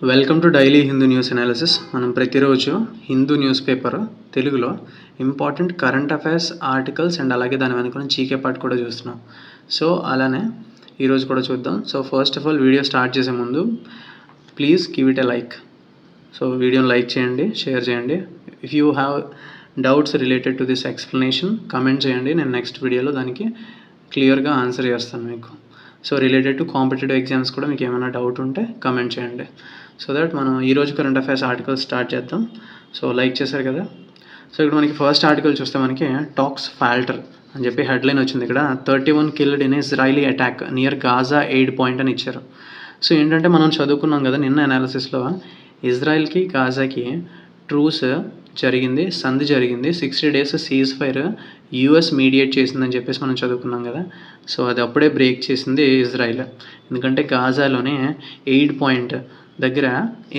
Welcome to daily Hindu news analysis. మనం ప్రతిరోజు Hindu news paper తెలుగులో important current affairs articles and అలాగే దాని వెనుక జీకే పార్ట్ కూడా చూస్తున్నాం. సో అలానే ఈరోజు కూడా చూద్దాం. So first of all video start చేసే ముందు please give it a like. So వీడియోని లైక్ చేయండి, షేర్ చేయండి. If you have doubts related to this explanation comment చేయండి. నేను నెక్స్ట్ వీడియోలో దానికి క్లియర్గా ఆన్సర్ చేస్తాను మీకు. So related to competitive exams కూడా మీకు ఏమైనా డౌట్ ఉంటే కమెంట్ చేయండి. సో దట్ మనం ఈరోజు కరెంట్ అఫైర్స్ ఆర్టికల్స్ స్టార్ట్ చేద్దాం. సో లైక్ చేశారు కదా. సో ఇక్కడ మనకి ఫస్ట్ ఆర్టికల్ చూస్తే మనకి టాక్స్ ఫాల్టర్ అని చెప్పి హెడ్లైన్ వచ్చింది. ఇక్కడ 31 killed in Israeli attack near Gaza aid point అని ఇచ్చారు. సో ఏంటంటే మనం చదువుకున్నాం కదా నిన్న అనాలిసిస్లో, ఇజ్రాయిల్కి గాజాకి ట్రూస్ జరిగింది, సంధి జరిగింది, 60 days cease fire US mediate చేసిందని చెప్పేసి మనం చదువుకున్నాం కదా. సో అది అప్పుడే బ్రేక్ చేసింది ఇజ్రాయిల్. ఎందుకంటే గాజాలోనే ఎయిడ్ పాయింట్ దగ్గర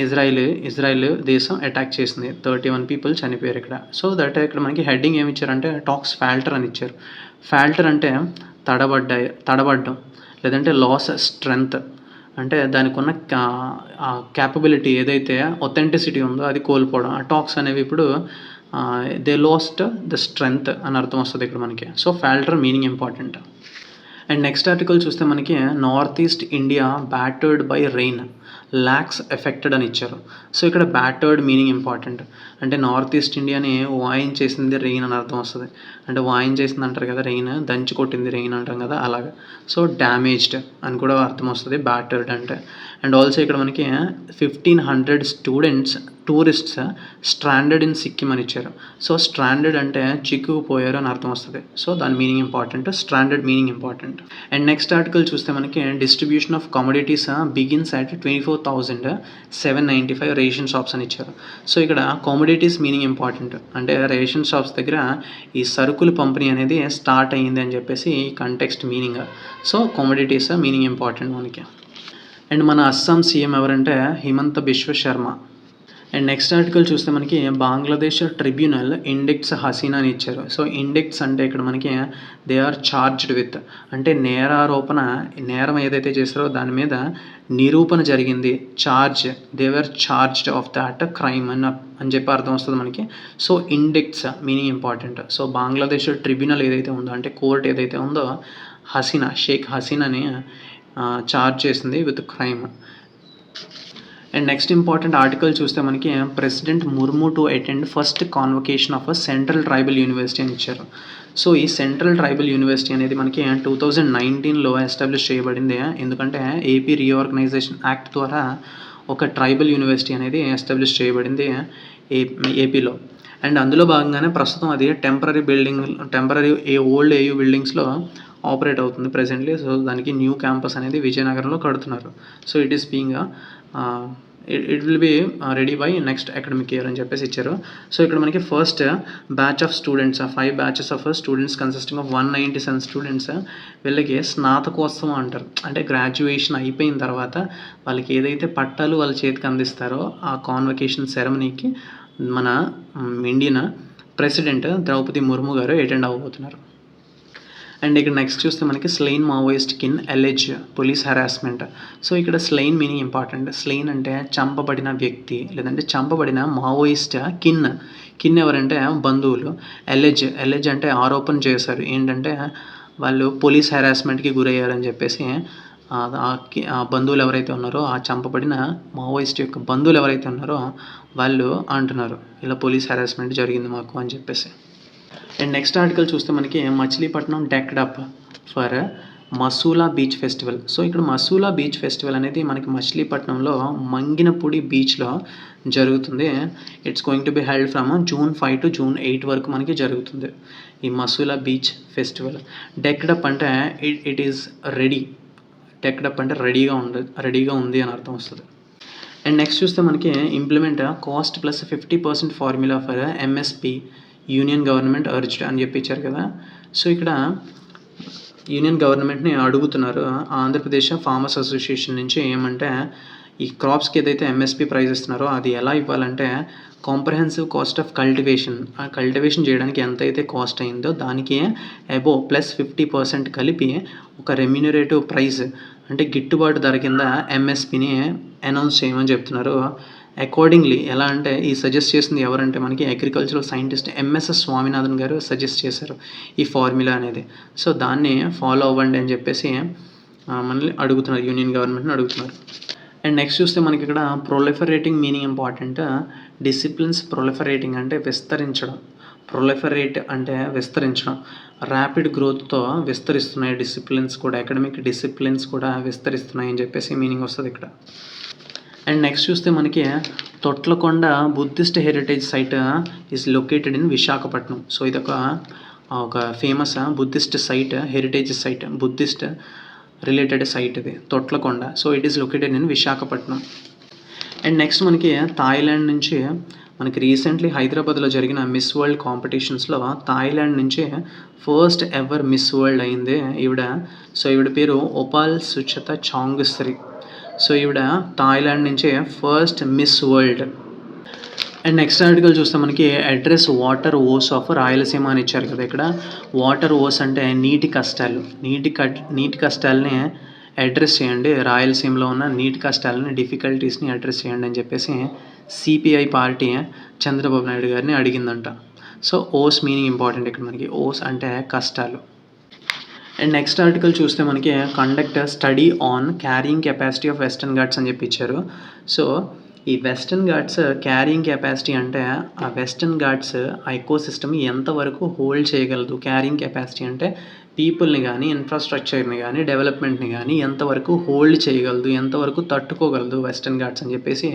ఇజ్రాయిల్ దేశం అటాక్ చేసింది. 31 people చనిపోయారు ఇక్కడ. సో దట్ ఇక్కడ మనకి హెడ్డింగ్ ఏమి ఇచ్చారంటే టాక్స్ ఫాల్టర్ అని ఇచ్చారు. ఫాల్టర్ అంటే తడబడ్డం లేదంటే లాస్ స్ట్రెంగ్త్, అంటే దానికి ఉన్న క్యాపబిలిటీ ఏదైతే ఒథెంటిసిటీ ఉందో అది కోల్పోవడం. ఆ టాక్స్ అనేవి ఇప్పుడు దే లాస్ట్ ద స్ట్రెంగ్త్ అని అర్థం వస్తుంది ఇక్కడ మనకి. So falter meaning important. And next article చూస్తే మనకి north east India battered by rain, lakhs affected అని ఇచ్చారు. సో ఇక్కడ బ్యాటర్డ్ మీనింగ్ ఇంపార్టెంట్. అంటే నార్త్ ఈస్ట్ ఇండియాని వాయించేసింది రెయిన్ అని అర్థం వస్తుంది. అంటే వాయించేసింది అంటారు కదా, రెయిన్ దంచి కొట్టింది రెయిన్ అంటాం కదా అలాగా. సో డ్యామేజ్డ్ అని కూడా అర్థం వస్తుంది బ్యాటర్డ్ అంటే. అండ్ ఆల్సో ఇక్కడ మనకి 1500 టూరిస్ట్స్ స్ట్రాండెడ్ ఇన్ సిక్కిం అని ఇచ్చారు. సో స్ట్రాండెడ్ అంటే చిక్కుకుపోయారు అని అర్థం వస్తుంది. సో దాని meaning important, stranded meaning important. And next article చూస్తే మనకి distribution of commodities begins at 24,795 ration shops అని ఇచ్చారు. సో ఇక్కడ కమోడిటీస్ మీనింగ్ ఇంపార్టెంట్. అంటే రేషన్ షాప్స్ దగ్గర ఈ సరుకులు పంపిణీ అనేది స్టార్ట్ అయ్యింది అని చెప్పేసి ఈ context meaning. So commodities meaning important మనకి. అండ్ మన అస్సాం సీఎం ఎవరంటే Himanta Biswa Sharma. And next article చూస్తే మనకి బంగ్లాదేశ్ ట్రిబ్యునల్ ఇండెక్స్ హసీనా అని ఇచ్చారు. సో ఇండెక్స్ అంటే ఇక్కడ మనకి దే ఆర్ చార్జ్డ్ విత్, అంటే నేరం ఏదైతే చేస్తారో దాని మీద నిరూపణ జరిగింది, charge, they are charged of that crime అని చెప్పి అర్థం వస్తుంది మనకి. So index meaning important. So Bangladesh tribunal ఏదైతే ఉందో అంటే కోర్ట్ ఏదైతే ఉందో షేక్ హసీనాని చార్జ్ చేసింది with crime. And next important article చూస్తే మనకి president Murmu to attend first convocation of central tribal university అని ఇచ్చారు. సో ఈ సెంట్రల్ ట్రైబల్ యూనివర్సిటీ అనేది మనకి 2019లో ఎస్టాబ్లిష్ చేయబడింది. ఎందుకంటే ఏపీ రీఆర్గనైజేషన్ యాక్ట్ ద్వారా ఒక ట్రైబల్ యూనివర్సిటీ అనేది ఎస్టాబ్లిష్ చేయబడింది ఏపీలో. అండ్ అందులో భాగంగానే ప్రస్తుతం అది టెంపరీ ఓల్డ్ ఏయూ బిల్డింగ్స్లో ఆపరేట్ అవుతుంది ప్రెజెంట్లీ. సో దానికి న్యూ క్యాంపస్ అనేది విజయనగరంలో కడుతున్నారు. So it is being it will be ready by next academic year అని చెప్పేసి ఇచ్చారు. సో ఇక్కడ మనకి first batch of students, 5 batches of students consisting of 197 students, వీళ్ళకి స్నాతకోత్సవం అంటారు. అంటే గ్రాడ్యుయేషన్ అయిపోయిన తర్వాత వాళ్ళకి ఏదైతే పట్టాలు వాళ్ళ చేతికి అందిస్తారో ఆ కాన్వకేషన్ సెరమనీకి మన Indian president Droupadi Murmu garu attend అవ్వబోతున్నారు. అండ్ ఇక్కడ నెక్స్ట్ చూస్తే మనకి slain Maoist kin allege police harassment. So ఇక్కడ స్లెయిన్ మీనింగ్ ఇంపార్టెంట్. స్లెయిన్ అంటే చంపబడిన వ్యక్తి లేదంటే చంపబడిన మావోయిస్ట్. కిన్ ఎవరంటే బంధువులు. ఎలెజ్ అంటే ఆరోపణ చేశారు ఏంటంటే వాళ్ళు పోలీస్ హెరాస్మెంట్కి గురయ్యారని చెప్పేసి ఆ బంధువులు ఎవరైతే ఉన్నారో, ఆ చంపబడిన మావోయిస్ట్ యొక్క బంధువులు ఎవరైతే ఉన్నారో వాళ్ళు అంటున్నారు ఇలా పోలీస్ హెరాస్మెంట్ జరిగింది మాకు అని చెప్పేసి. అండ్ నెక్స్ట్ ఆర్టికల్ చూస్తే మనకి Machilipatnam decked up for Masula beach festival. So ఇక్కడ మసూలా బీచ్ ఫెస్టివల్ అనేది మనకి మచిలీపట్నంలో మంగినపూడి బీచ్లో జరుగుతుంది. It's going to be held from June 5 to June 8 వరకు మనకి జరుగుతుంది ఈ Masula beach festival. Decked up అంటే it is ready. Decked up అంటే రెడీగా ఉంది అని అర్థం వస్తుంది. అండ్ నెక్స్ట్ చూస్తే మనకి implement cost plus 50% formula for MSP union government urged అని చెప్పి ఇచ్చారు కదా. సో ఇక్కడ యూనియన్ గవర్నమెంట్ని అడుగుతున్నారు ఆంధ్రప్రదేశ్ ఫార్మర్స్ అసోసియేషన్ నుంచి ఏమంటే ఈ క్రాప్స్కి ఏదైతే ఎంఎస్పి ప్రైస్ ఇస్తున్నారో అది ఎలా ఇవ్వాలంటే కాంప్రహెన్సివ్ కాస్ట్ ఆఫ్ కల్టివేషన్, ఆ కల్టివేషన్ చేయడానికి ఎంత అయితే కాస్ట్ అయిందో దానికి అబోవ్ ప్లస్ 50% కలిపి ఒక రెమ్యూనరేటివ్ ప్రైస్ అంటే గిట్టుబాటు ధర కింద ఎంఎస్పిని అనౌన్స్ చేయమని చెప్తున్నారు. అకార్డింగ్లీ ఎలా అంటే ఈ సజెస్ట్ చేసింది ఎవరంటే మనకి అగ్రికల్చరల్ సైంటిస్ట్ ఎంఎస్ఎస్ స్వామినాథన్ గారు సజెస్ట్ చేశారు ఈ ఫార్ములా అనేది. సో దాన్ని ఫాలో అవ్వండి అని చెప్పేసి మనల్ని అడుగుతున్నారు, యూనియన్ గవర్నమెంట్ని అడుగుతున్నారు. అండ్ నెక్స్ట్ చూస్తే మనకి ఇక్కడ ప్రొలిఫరేటింగ్ మీనింగ్ ఇంపార్టెంట్. డిసిప్లిన్స్ ప్రొలిఫరేటింగ్ అంటే విస్తరించడం, ప్రొలిఫరేట్ అంటే విస్తరించడం, ర్యాపిడ్ గ్రోత్తో విస్తరిస్తున్నాయి డిసిప్లిన్స్ కూడా, అకాడమిక్ డిసిప్లిన్స్ కూడా విస్తరిస్తున్నాయి అని చెప్పేసి మీనింగ్ వస్తుంది ఇక్కడ. అండ్ నెక్స్ట్ చూస్తే మనకి Thotlakonda Buddhist heritage site is located in Visakhapatnam. So ఇది ఒక famous Buddhist site, heritage site, Buddhist related site ఇది Thotlakonda. So it is located in Visakhapatnam. And next మనకి థాయిలాండ్ నుంచి మనకి రీసెంట్లీ హైదరాబాద్లో జరిగిన మిస్ వరల్డ్ కాంపిటీషన్స్లో థాయిలాండ్ నుంచి ఫస్ట్ ఎవర్ మిస్ వరల్డ్ అయింది ఈవిడ. సో ఈవిడ పేరు ఒపాల్ సుచత చాంగ్స్రీ. సో ఈవిడ థాయిలాండ్ నుంచే first Miss World. And next article చూస్తే మనకి అడ్రస్ వాటర్ ఓస్ ఆఫ్ రాయలసీమ అని ఇచ్చారు కదా. ఇక్కడ వాటర్ ఓస్ అంటే నీటి కష్టాలు, నీటి కష్టాలని అడ్రస్ చేయండి, రాయలసీమలో ఉన్న నీటి కష్టాలని, డిఫికల్టీస్ని అడ్రస్ చేయండి అని చెప్పేసి సిపిఐ పార్టీ చంద్రబాబు నాయుడు గారిని అడిగిందంట. సో ఓస్ మీనింగ్ ఇంపార్టెంట్ ఇక్కడ మనకి. ఓస్ అంటే కష్టాలు. అండ్ నెక్స్ట్ ఆర్టికల్ చూస్తే మనకి conduct study on carrying capacity of western Ghats అని చెప్పి ఇచ్చారు. సో ఈ వెస్టర్న్ ఘాట్స్ క్యారింగ్ కెపాసిటీ అంటే ఆ వెస్టర్న్ ఘాట్స్ ఆ ఎకోసిస్టమ్ ఎంతవరకు హోల్డ్ చేయగలదు. క్యారింగ్ కెపాసిటీ అంటే పీపుల్ని కానీ, ఇన్ఫ్రాస్ట్రక్చర్ని కానీ, డెవలప్మెంట్ని కానీ ఎంతవరకు హోల్డ్ చేయగలదు, ఎంతవరకు తట్టుకోగలదు వెస్టర్న్ ఘాట్స్ అని చెప్పేసి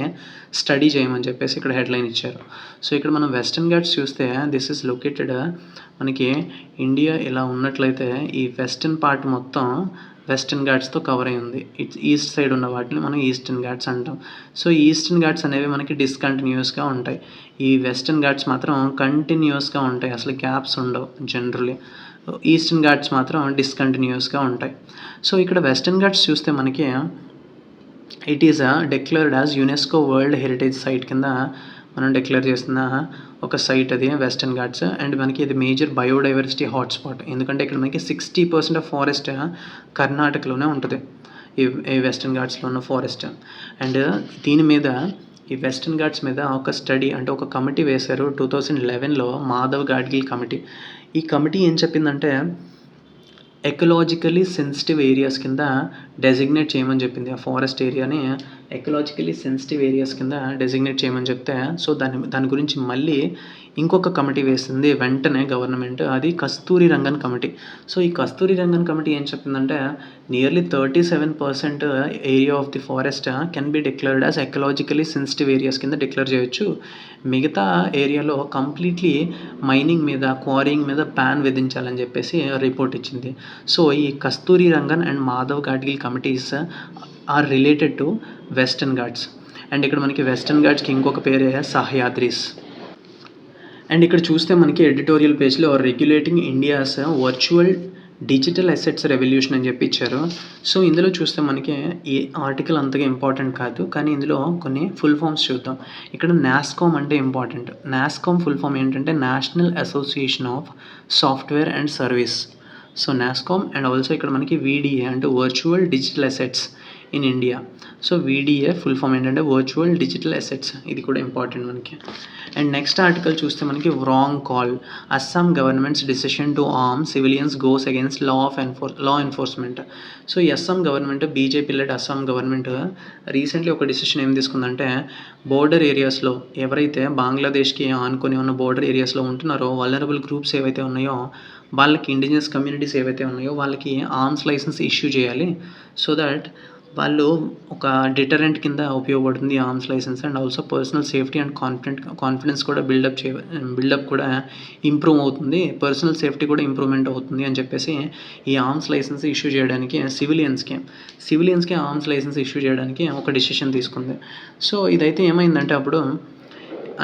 స్టడీ చేయమని చెప్పేసి ఇక్కడ హెడ్లైన్ ఇచ్చారు. సో ఇక్కడ మనం వెస్టర్న్ ఘాట్స్ చూస్తే దిస్ ఇస్ లొకేటెడ్ మనకి ఇండియా ఇలా ఉన్నట్లయితే ఈ వెస్టర్న్ పార్ట్ మొత్తం వెస్టర్న్ ఘాట్స్తో కవర్ అయి ఉంది. ఇట్స్ ఈస్ట్ సైడ్ ఉన్న వాటిని మనం ఈస్టర్న్ ఘాట్స్ అంటాం. సో ఈస్టర్న్ ఘాట్స్ అనేవి మనకి డిస్కంటిన్యూస్గా ఉంటాయి. ఈ వెస్టర్న్ ఘాట్స్ మాత్రం కంటిన్యూస్గా ఉంటాయి, అసలు గ్యాప్స్ ఉండవు జనరల్లీ. ఈస్టర్న్ ఘాట్స్ మాత్రం డిస్కంటిన్యూస్గా ఉంటాయి. సో ఇక్కడ వెస్టర్న్ ఘాట్స్ చూస్తే మనకి it is declared as UNESCO world heritage site కింద మనం డిక్లేర్ చేస్తున్న ఒక సైట్ అది వెస్టర్న్ ఘాట్స్. అండ్ మనకి ఇది మేజర్ బయోడైవర్సిటీ హాట్స్పాట్, ఎందుకంటే ఇక్కడ మనకి 60% ఆఫ్ ఫారెస్ట్ కర్ణాటకలోనే ఉంటుంది, ఈ వెస్టర్న్ ఘాట్స్లో ఉన్న ఫారెస్ట్. అండ్ దీని మీద ఈ వెస్టర్న్ ఘాట్స్ మీద ఒక స్టడీ అంటే ఒక కమిటీ వేశారు 2011లో, మాధవ్ గాడ్గిల్ కమిటీ. ఈ కమిటీ ఏం చెప్పిందంటే ఎకలాజికలీ సెన్సిటివ్ ఏరియాస్ కింద డెసిగ్నేట్ చేయమని చెప్పింది. ఆ ఫారెస్ట్ ఏరియాని ఎకలాజికలీ సెన్సిటివ్ ఏరియాస్ కింద డెసిగ్నేట్ చేయమని చెప్తే, సో దాని గురించి మళ్ళీ ఇంకొక కమిటీ వేసింది వెంటనే గవర్నమెంట్, అది కస్తూరి రంగన్ కమిటీ. సో ఈ కస్తూరి రంగన్ కమిటీ ఏం చెప్పిందంటే nearly 37% area of the forest can be declared as ecologically sensitive areas కింద డిక్లేర్ చేయొచ్చు. మిగతా ఏరియాలో కంప్లీట్లీ మైనింగ్ మీద, క్వారీయింగ్ మీద బ్యాన్ విధించాలని చెప్పేసి రిపోర్ట్ ఇచ్చింది. సో ఈ Kasturi Rangan and Madhav Gadgil committees are related to Western Ghats. And ఇక్కడ మనకి వెస్టర్న్ ఘాట్స్కి ఇంకొక పేరే సహ్యాద్రీస్. అండ్ ఇక్కడ చూస్తే మనకి ఎడిటోరియల్ పేజ్లో regulating India's virtual digital assets revolution అని చెప్పి ఇచ్చారు. సో ఇందులో చూస్తే మనకి ఈ ఆర్టికల్ అంతగా ఇంపార్టెంట్ కాదు, కానీ ఇందులో కొన్ని ఫుల్ ఫామ్స్ చూద్దాం. ఇక్కడ నాస్కామ్ అంటే ఇంపార్టెంట్. నాస్కామ్ ఫుల్ ఫామ్ ఏంటంటే national association of software and service. So NASSCOM. And also ఇక్కడ మనకి వీడిఏ అంటే virtual digital assets in India. So VDA full form ఏంటంటే వర్చువల్ డిజిటల్ అసెట్స్, ఇది కూడా ఇంపార్టెంట్ మనకి. అండ్ నెక్స్ట్ ఆర్టికల్ చూస్తే మనకి wrong call, Assam government's decision to arm civilians goes against law enforcement. So ఈ Assam government, BJP led Assam government recently ఒక decision ఏం తీసుకుందంటే border ఏరియాస్లో ఎవరైతే బంగ్లాదేశ్కి ఆనుకొని ఉన్న బోర్డర్ ఏరియాస్లో ఉంటున్నారో వల్నరబుల్ గ్రూప్స్ ఏవైతే ఉన్నాయో వాళ్ళకి, ఇండిజినస్ కమ్యూనిటీస్ ఏవైతే ఉన్నాయో వాళ్ళకి ఆర్మ్స్ లైసెన్స్ ఇష్యూ చేయాలి. సో దట్ వాళ్ళు ఒక డిటరెంట్ కింద ఉపయోగపడుతుంది arms license. And also personal safety and confidence కూడా బిల్డప్ కూడా ఇంప్రూవ్ అవుతుంది, పర్సనల్ సేఫ్టీ కూడా ఇంప్రూవ్మెంట్ అవుతుంది అని చెప్పేసి ఈ ఆర్మ్స్ లైసెన్స్ ఇష్యూ చేయడానికి సివిలియన్స్కి ఆర్మ్స్ లైసెన్స్ ఇష్యూ చేయడానికి ఒక డిసిషన్ తీసుకుంది. సో ఇదైతే ఏమైందంటే అప్పుడు.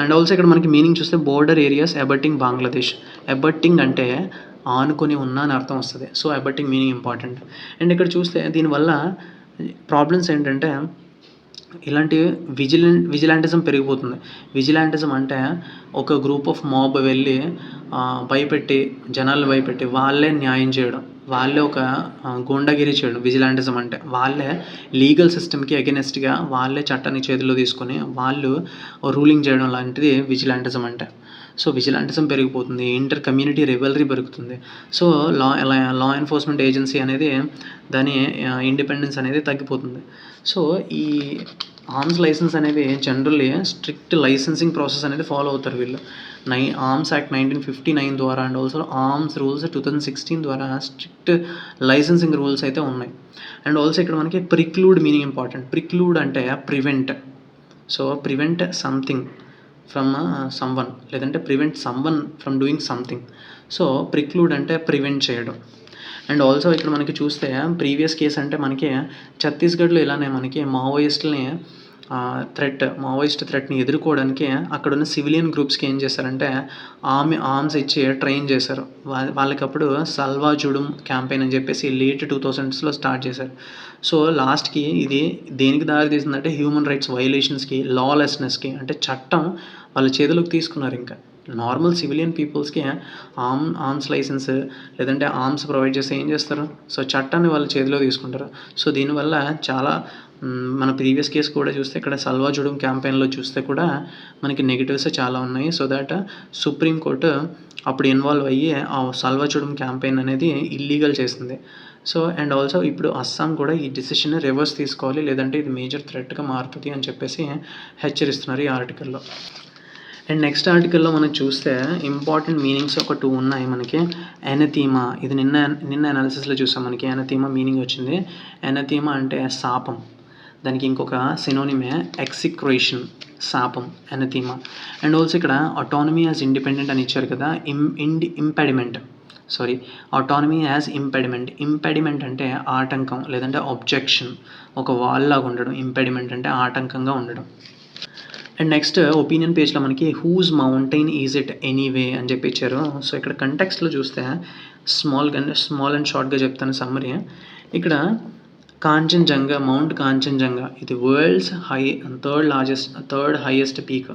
అండ్ ఆల్సో ఇక్కడ మనకి మీనింగ్ చూస్తే border areas abutting Bangladesh. Abutting అంటే ఆనుకొని ఉన్నా అని అర్థం వస్తుంది. So abutting meaning important. And ఇక్కడ చూస్తే దీనివల్ల ప్రాబ్లమ్స్ ఏంటంటే ఇలాంటి విజిలాంటిజం పెరిగిపోతుంది. విజిలాంటిజం అంటే ఒక గ్రూప్ ఆఫ్ మాబ్ వెళ్ళి భయపెట్టి, జనాలను భయపెట్టి వాళ్ళే న్యాయం చేయడం. వాళ్ళే ఒక గూండాగిరి చేయడం విజిలాంటిజం అంటే. వాళ్ళే లీగల్ సిస్టమ్‌కి అగైనెస్ట్‌గా వాళ్ళే చట్టాన్ని చేతుల్లో తీసుకొని వాళ్ళు రూలింగ్ చేయడం లాంటిది విజిలాంటిజం అంటే. సో, విజిలాంటిజం పెరిగిపోతుంది. ఇంటర్ కమ్యూనిటీ రివల్రీ పెరుగుతుంది. సో, లా ఎన్ఫోర్స్‌మెంట్ ఏజెన్సీ అనేది దాని ఇండిపెండెన్స్ అనేది తగ్గిపోతుంది. సో, ఈ ఆర్మ్స్ లైసెన్స్ అనేవి జనరల్లీ స్ట్రిక్ట్ లైసెన్సింగ్ ప్రాసెస్ అనేది ఫాలో అవుతారు వీళ్ళు. ఆర్మ్స్ యాక్ట్ 1959 ద్వారా అండ్ ఆల్సో ఆర్మ్స్ రూల్స్ 2016 ద్వారా స్ట్రిక్ట్ లైసెన్సింగ్ రూల్స్ అయితే ఉన్నాయి. అండ్ ఆల్సో ఇక్కడ మనకి ప్రిక్లూడ్ మీనింగ్ ఇంపార్టెంట్. ప్రిక్లూడ్ అంటే prevent. So, prevent something from someone, లేదంటే prevent someone from doing something. So, preclude అంటే ప్రివెంట్ చేయడం. అండ్ ఆల్సో ఇక్కడ మనకి చూస్తే ప్రీవియస్ కేస్ అంటే మనకి ఛత్తీస్‌గఢ్‌లో ఇలానే మనకి మావోయిస్ట్ థ్రెట్‌ని ఎదుర్కోవడానికి అక్కడున్న సివిలియన్ గ్రూప్స్‌కి ఏం చేశారంటే ఆర్మ్స్ ఇచ్చి ట్రైన్ చేశారు. వాళ్ళకప్పుడు సల్వా జుడుం క్యాంపెయిన్ అని చెప్పేసి లేట్ 2000స్‌లో స్టార్ట్ చేశారు. సో, లాస్ట్‌కి ఇది దేనికి దారి తీసిందంటే హ్యూమన్ రైట్స్ వయోలేషన్స్‌కి, లాలెస్‌నెస్‌కి, అంటే చట్టం వాళ్ళ చేతిలోకి తీసుకున్నారు ఇంకా. నార్మల్ సివిలియన్ పీపుల్స్‌కి ఆర్మ్స్ లైసెన్స్ లేదంటే ఆర్మ్స్ ప్రొవైడ్ చేస్తే ఏం చేస్తారు? సో, చట్టాన్ని వాళ్ళ చేతిలో తీసుకుంటారు. సో, దీనివల్ల చాలా మన ప్రీవియస్ కేస్ కూడా చూస్తే ఇక్కడ సల్వా జుడుం క్యాంపెయిన్‌లో చూస్తే కూడా మనకి నెగెటివ్స్ చాలా ఉన్నాయి. సో దట్ సుప్రీం కోర్ట్ అప్పుడు ఇన్వాల్వ్ అయ్యి ఆ సల్వా జుడుం క్యాంపెయిన్ అనేది ఇల్లీగల్ చేసింది. సో, అండ్ ఆల్సో ఇప్పుడు అస్సాం కూడా ఈ డెసిషన్‌ని రివర్స్ తీసుకోవాలి, లేదంటే ఇది మేజర్ థ్రెట్‌గా మారుతుంది అని చెప్పేసి హెచ్చరిస్తున్నారు ఈ ఆర్టికల్‌లో. అండ్ నెక్స్ట్ ఆర్టికల్‌లో మనం చూస్తే ఇంపార్టెంట్ మీనింగ్స్ ఒక 2 ఉన్నాయి మనకి. ఎనథీమా, ఇది నిన్న అనాలిసిస్‌లో చూసాం. మనకి ఎనథీమా మీనింగ్ వచ్చింది. ఎనథీమా అంటే శాపం. దానికి ఇంకొక సినోనిమే ఎక్సిక్రేషన్, శాపం, ఎనథీమా. అండ్ ఆల్సో ఇక్కడ ఆటోనమీ యాజ్ ఇండిపెండెంట్ అని ఇచ్చారు కదా. ఆటోనమీ యాజ్ ఇంపెడిమెంట్ అంటే ఆటంకం లేదంటే ఆబ్జెక్షన్, ఒక వాల్ లాగా ఉండడం. ఇంపెడిమెంట్ అంటే ఆటంకంగా ఉండడం. అండ్ నెక్స్ట్ ఒపీనియన్ పేజ్లో మనకి whose mountain is it anyway అని చెప్పి ఇచ్చారు. సో, ఇక్కడ కంటెక్స్ట్లో చూస్తే స్మాల్ అండ్ షార్ట్గా చెప్తాను సమ్మరీ. ఇక్కడ కాంచన్జంగా, మౌంట్ కాంచన్జంగా ఇది world's third highest peak.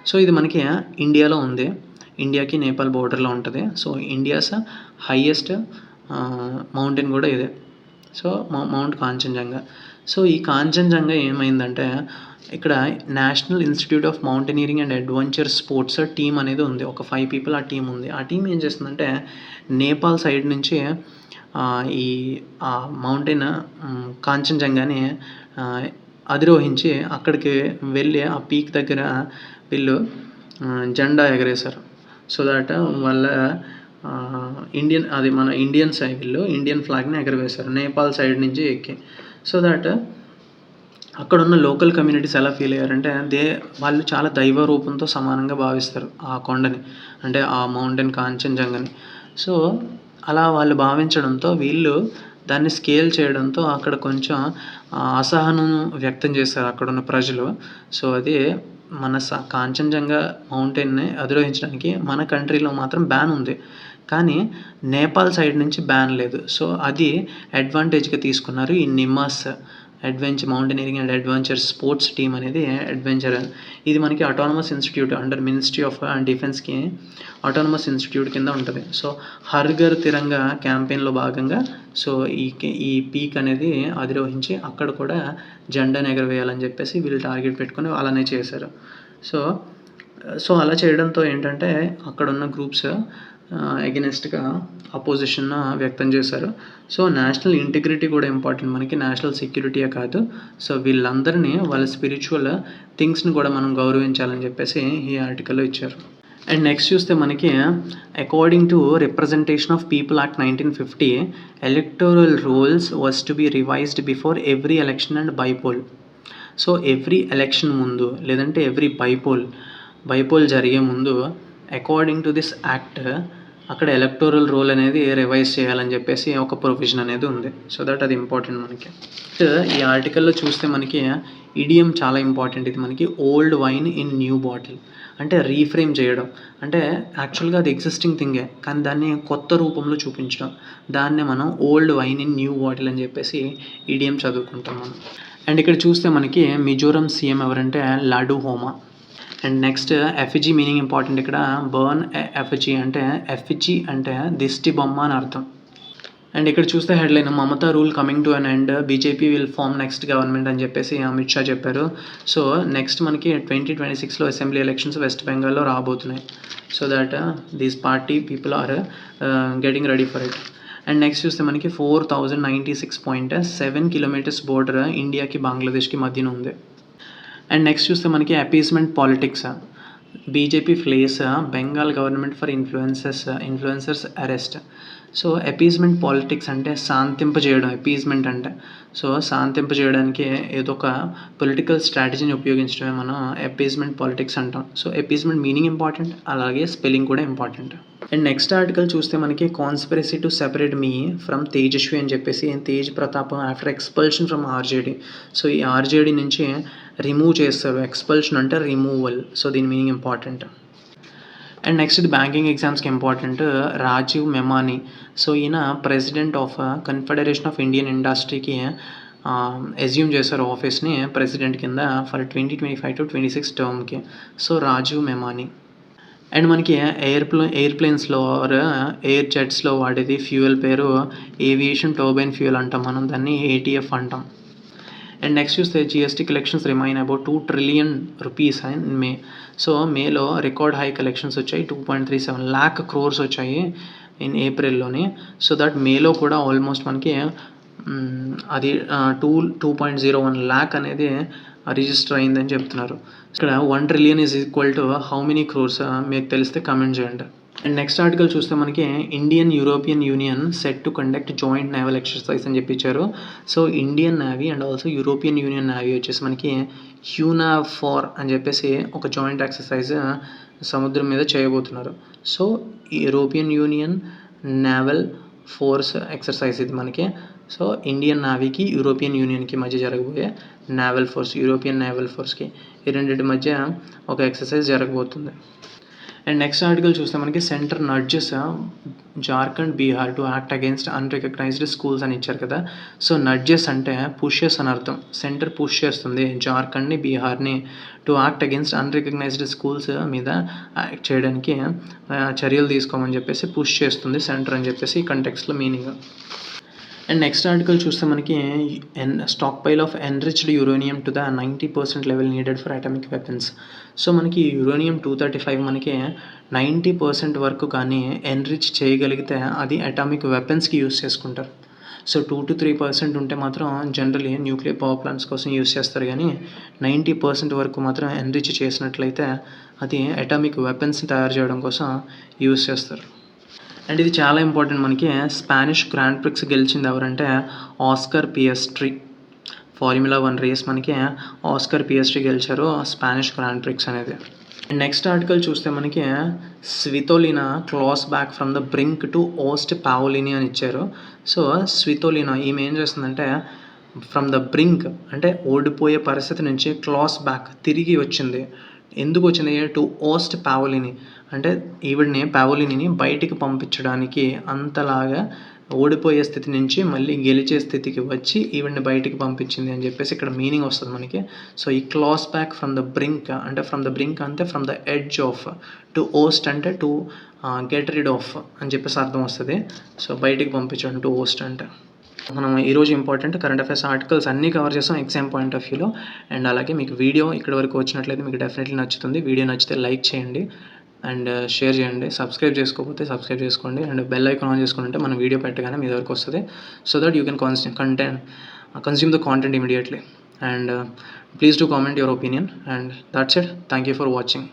So, ఇది మనకి ఇండియాలో ఉంది. ఇండియాకి నేపాల్ బోర్డర్లో ఉంటుంది. సో, ఇండియాస్ హైయెస్ట్ మౌంటైన్ కూడా ఇదే. So, mount Kanchenjunga. సో, ఈ కాంచన్జంగా ఏమైందంటే ఇక్కడ national institute of mountaineering and adventure sports team అనేది ఉంది. ఒక 5 పీపుల్ ఆ టీం ఉంది. ఆ టీం ఏం చేస్తుందంటే నేపాల్ సైడ్ నుంచి ఈ మౌంటైన్ కాంచన్జంగాని అధిరోహించి అక్కడికి వెళ్ళి ఆ పీక్ దగ్గర వీళ్ళు జెండా ఎగరేశారు. సో దట్ వాళ్ళ మన ఇండియన్ సైడ్ వీళ్ళు ఇండియన్ ఫ్లాగ్ని ఎగరవేశారు నేపాల్ సైడ్ నుంచి ఎక్కి. సో దట్ అక్కడ ఉన్న లోకల్ కమ్యూనిటీస్ ఎలా ఫీల్ అయ్యారంటే వాళ్ళు చాలా దైవ రూపంతో సమానంగా భావిస్తారు ఆ కొండని, అంటే ఆ మౌంటైన్ కాంచన్జంగాని. సో, అలా వాళ్ళు భావించడంతో వీళ్ళు దాన్ని స్కేల్ చేయడంతో అక్కడ కొంచెం అసహనం వ్యక్తం చేశారు అక్కడున్న ప్రజలు. సో, అది మన కాంచన్జంగా మౌంటైన్ని అధిరోహించడానికి మన కంట్రీలో మాత్రం బ్యాన్ ఉంది. కానీ నేపాల్ సైడ్ నుంచి బ్యాన్ లేదు. సో, అది అడ్వాంటేజ్‌గా తీసుకున్నారు ఈ NIMAS mountaineering and adventure sports team అనేది. ఇది మనకి autonomous institute under ministry of డిఫెన్స్‌కి ఆటోనమస్ ఇన్స్టిట్యూట్ కింద ఉంటుంది. సో, హర్ ఘర్ తిరంగా క్యాంపెయిన్‌లో భాగంగా సో ఈ పీక్ అనేది అధిరోహించి అక్కడ కూడా జెండాను ఎగరవేయాలని చెప్పేసి వీళ్ళు టార్గెట్ పెట్టుకొని అలానే చేశారు. సో అలా చేయడంతో ఏంటంటే అక్కడున్న గ్రూప్స్ అగెనిస్ట్‌గా అపోజిషన్ వ్యక్తం చేశారు. సో, నేషనల్ ఇంటిగ్రిటీ కూడా ఇంపార్టెంట్ మనకి, నేషనల్ సెక్యూరిటీయే కాదు. సో, వీళ్ళందరినీ వాళ్ళ స్పిరిచువల్ థింగ్స్‌ని కూడా మనం గౌరవించాలని చెప్పేసి ఈ ఆర్టికల్‌లో ఇచ్చారు. అండ్ నెక్స్ట్ చూస్తే మనకి according to representation of people act 1950 electoral rules was to be revised before every election and bypoll. So, every election ముందు లేదంటే ఎవ్రీ బైపోల్ జరిగే ముందు అకార్డింగ్ టు దిస్ యాక్ట్ అక్కడ ఎలక్టోరల్ రోల్ అనేది రివైజ్ చేయాలని చెప్పేసి ఒక ప్రొవిజన్ అనేది ఉంది. సో దట్ అది ఇంపార్టెంట్ మనకి. ఈ ఆర్టికల్లో చూస్తే మనకి ఇడియం చాలా ఇంపార్టెంట్. ఇది మనకి old wine in new bottle అంటే రీఫ్రేమ్ చేయడం. అంటే యాక్చువల్గా అది ఎగ్జిస్టింగ్ థింగే కానీ దాన్ని కొత్త రూపంలో చూపించడం, దాన్నే మనం old wine in new bottle అని చెప్పేసి ఇడియం చదువుకుంటాం మనం. అండ్ ఇక్కడ చూస్తే మనకి మిజోరం సీఎం ఎవరంటే Lalduhoma. And next effigy meaning important. ఇక్కడ బర్న్ ఎఫ్జీ అంటే దిష్టి బొమ్మ అని అర్థం. అండ్ ఇక్కడ చూస్తే headline Mamata rule coming to an end, BJP will form next government అని చెప్పేసి అమిత్ షా చెప్పారు. సో నెక్స్ట్ మనకి 2026లో అసెంబ్లీ ఎలక్షన్స్ వెస్ట్ బెంగాల్లో రాబోతున్నాయి. So that these party people are getting ready for it. And next చూస్తే మనకి 4096.7 కిలోమీటర్స్ బోర్డర్ ఇండియాకి బంగ్లాదేశ్కి మధ్యన ఉంది. అండ్ నెక్స్ట్ చూస్తే మనకి appeasement politics, BJP flies Bengal government for influencers arrest. So appeasement politics అంటే శాంతింపజేయడం, అపీస్మెంట్ అంటే సో శాంతింపజేయడానికి ఏదో ఒక పొలిటికల్ స్ట్రాటజీని ఉపయోగించడమే మనం అపీస్మెంట్ పాలిటిక్స్ అంటాం. సో అపీస్మెంట్ మీనింగ్ ఇంపార్టెంట్, అలాగే స్పెల్లింగ్ కూడా ఇంపార్టెంట్. అండ్ నెక్స్ట్ ఆర్టికల్ చూస్తే మనకి conspiracy to separate me from Tejashwi అని చెప్పేసి Tej Pratap after expulsion from RJD. So ఈ ఆర్జేడీ నుంచి రిమూవ్ చేస్తారు, ఎక్స్పల్షన్ అంటే రిమూవల్. సో దీని మీనింగ్ ఇంపార్టెంట్. అండ్ నెక్స్ట్ ఇది బ్యాంకింగ్ ఎగ్జామ్స్కి ఇంపార్టెంట్, రాజీవ్ మెమానీ. సో ఈయన president of confederation of Indian ఇండస్ట్రీకి అజ్యూమ్ చేశారు ఆఫీస్ని ప్రెసిడెంట్ కింద for 2025 to 26 టర్మ్కి. So Rajiv మెమానీ. And మనకి ఎయిర్ప్లేన్స్లో ఆర్ ఎయిర్ జెట్స్లో వాడేది ఫ్యూయల్ పేరు ఏవియేషన్ టర్బైన్ ఫ్యూయల్ అంటాం, మనం దాన్ని ఏటీఎఫ్ అంటాం. అండ్ నెక్స్ట్ చూస్తే GST collections remain about 2 trillion rupees in May. So మేలో రికార్డ్ హై కలెక్షన్స్ వచ్చాయి, 2.37 lakh crores వచ్చాయి ఇన్ ఏప్రిల్లోని. సో దట్ మేలో కూడా ఆల్మోస్ట్ మనకి అది 2.01 lakh అనేది రిజిస్టర్ అయిందని చెప్తున్నారు. ఇక్కడ 1 trillion is equal to how many crores మీకు తెలిస్తే కమెంట్ చేయండి. అండ్ నెక్స్ట్ ఆర్టికల్ చూస్తే మనకి Indian European union set to conduct joint naval exercise అని చెప్పించారు. So Indian navy and also European union navy వచ్చేసి మనకి UNAVFOR అని చెప్పేసి ఒక జాయింట్ ఎక్సర్సైజ్ సముద్రం మీద చేయబోతున్నారు. So European union naval force exercise ఇది మనకి. సో ఇండియన్ నేవీకి యూరోపియన్ యూనియన్కి మధ్య జరగబోయే నేవల్ ఫోర్స్, యూరోపియన్ నేవల్ ఫోర్స్కి ఈ రెండింటి మధ్య ఒక ఎక్సర్సైజ్ జరగబోతుంది. అండ్ నెక్స్ట్ ఆర్టికల్ చూస్తే మనకి centre నడ్జెస్ Jharkhand, Bihar to act against unrecognised schools అని ఇచ్చారు కదా. సో నడ్జెస్ అంటే పుషెస్ అని అర్థం. సెంటర్ పుష్ చేస్తుంది జార్ఖండ్ని, బీహార్ని to act against unrecognised schools మీద యాక్ట్ చేయడానికి చర్యలు తీసుకోమని చెప్పేసి పుష్ చేస్తుంది సెంటర్ అని చెప్పేసి ఈ కంటెక్స్ట్లో మీనింగ్. అండ్ నెక్స్ట్ ఆర్టికల్ చూస్తే మనకి stock pile of enriched uranium to the 90% level needed for atomic weapons. So మనకి యురేనియం 235 మనకి 90% వరకు కానీ ఎన్రిచ్ చేయగలిగితే అది అటామిక్ వెపన్స్కి యూస్ చేసుకుంటారు. సో 2 to 3% ఉంటే మాత్రం జనరలీ న్యూక్లియర్ పవర్ ప్లాంట్స్ కోసం యూస్ చేస్తారు, కానీ 90% వరకు మాత్రం ఎన్రిచ్ చేసినట్లయితే అది అటామిక్ వెపన్స్ తయారు చేయడం కోసం యూస్ చేస్తారు. అండ్ ఇది చాలా ఇంపార్టెంట్ మనకి. స్పానిష్ గ్రాండ్ ప్రిక్స్ గెలిచింది ఎవరంటే ఆస్కర్ పియస్ట్రీ. ఫార్ములా 1 రేస్ మనకి ఆస్కర్ పియస్ట్రీ గెలిచారు స్పానిష్ గ్రాండ్ ప్రిక్స్ అనేది. అండ్ నెక్స్ట్ ఆర్టికల్ చూస్తే మనకి Svitolina claws back from the brink to oust Paolini అని ఇచ్చారు. సో స్వితోలినా ఈమె ఏం చేస్తుందంటే ఫ్రమ్ ద బ్రింక్ అంటే ఓడిపోయే పరిస్థితి నుంచి క్లాస్ బ్యాక్ తిరిగి వచ్చింది. ఎందుకు వచ్చింది? టు ఓస్ట్ పావోలిని అంటే ఈవిడ్ని పావోలినిని బయటికి పంపించడానికి, అంతలాగా ఓడిపోయే స్థితి నుంచి మళ్ళీ గెలిచే స్థితికి వచ్చి ఈవిడ్ని బయటికి పంపించింది అని చెప్పేసి ఇక్కడ మీనింగ్ వస్తుంది మనకి. సో ఈ claws back from the brink అంటే ఫ్రమ్ ద బ్రింక్ అంటే from the edge of, to oust అంటే టు గెట్ రిడ్ ఆఫ్ అని చెప్పేసి అర్థం వస్తుంది. సో బయటికి పంపించడం టు ఓస్ట్ అంటే. మనం ఈరోజు ఇంపార్టెంట్ కరెంట్ అఫైర్స్ ఆర్టికల్స్ అన్నీ కవర్ చేస్తాం ఎగ్జామ్ పాయింట్ ఆఫ్ వ్యూలో. అండ్ అలాగే మీకు వీడియో ఇక్కడ వరకు వచ్చినట్లయితే మీకు డెఫినెట్లీ నచ్చుతుంది. వీడియో నచ్చితే లైక్ చేయండి అండ్ షేర్ చేయండి. సబ్స్క్రైబ్ చేసుకోకపోతే సబ్స్క్రైబ్ చేసుకోండి అండ్ బెల్ ఐకాన్ ఆన్ చేసుకుంటే మన వీడియో పెట్టగానే మీ దగ్గరకు వస్తుంది. So that you can consume the content immediately. And please do comment your opinion. And that's it. Thank you for watching.